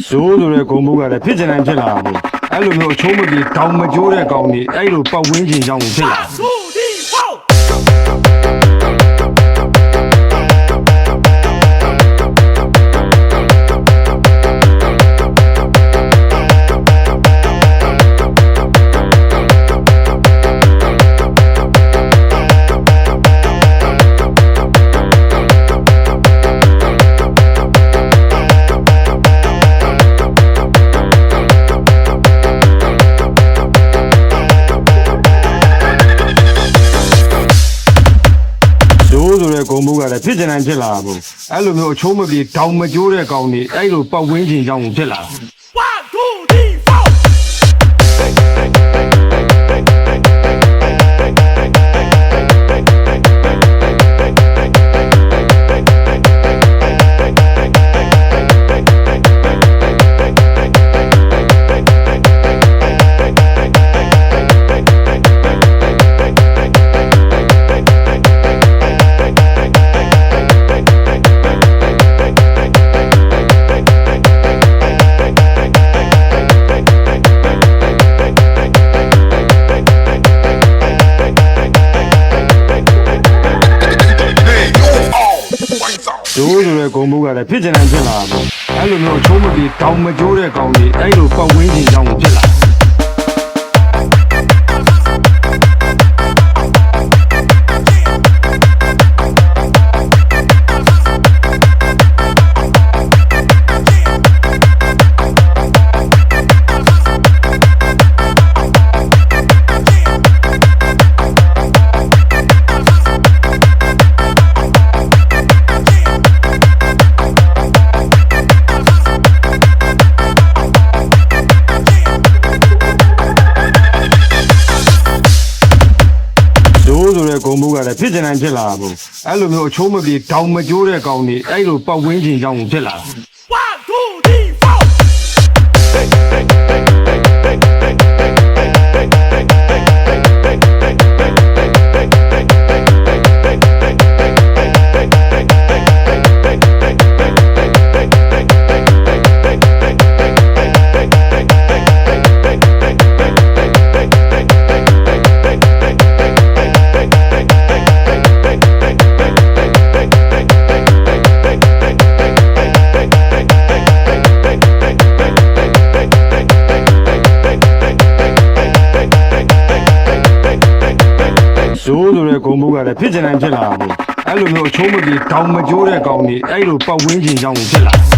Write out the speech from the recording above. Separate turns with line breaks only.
ဇိုးဆိုတဲ့ဂုံဘုတ်ကလည်းဖြစ်ချင်တိုင်းဖြစ်လာတာပေါ့အဲ့လိုမျိုးအချိုးမပြေတောင်မကျိုးတဲ့ကောင်တွေအဲ့လိုပတ်ဝန်းကျင်ကြောင့်ဖြစ်လာဆိုတဲ့ဂုံဘုတ်ကလည်းဖြစ်ချင်တိုင်းဖြစ်လာတာပေါ့အဲ့လိုမျိုးအချိုးမပြေတောင်မကျိုးတဲ့ကောင်တွေအဲ့လိုပတ်ဝန်းကျင်ကြောင့်ဖြစ်လာဇိုးဆိုတဲ့ဂုံဘုတ်ကလည်းဖြစ်ချင်တိုင်းဖြစ်လာတာပေါ့အဲ့လိုမျိုးအချိုးမပြေတောင်မကျိုးတဲ့ကောင်တွေအဲ့လိုပတ်ဝန်းကျင်ကြောင့်ဖြစ်လာဆိုတဲ့ဂုံဘုတ်ကလည်းဖြစ်ချင်တိုင်းဖြစ်လာတာပေါ့အဲ့လိုမျိုးအချိုးမပြေတောင်မကျိုးတဲ့ကောင်တွေအဲ့လိုပတ်ဝန်းကျင်ကြောင့်ဖြစ်လာဇိုးဆိုတဲ့ဂုံဘုတ်ကလည်းဖြစ်ချင်တိုင်းဖြစ်လာတာပေါ့အဲ့လိုမျိုးအချိုးမပြေတောင်မကျိုးတဲ့ကောင်တွေအဲ့လိုပတ်ဝန်းကျင်ကြောင့်ဖြစ်လာ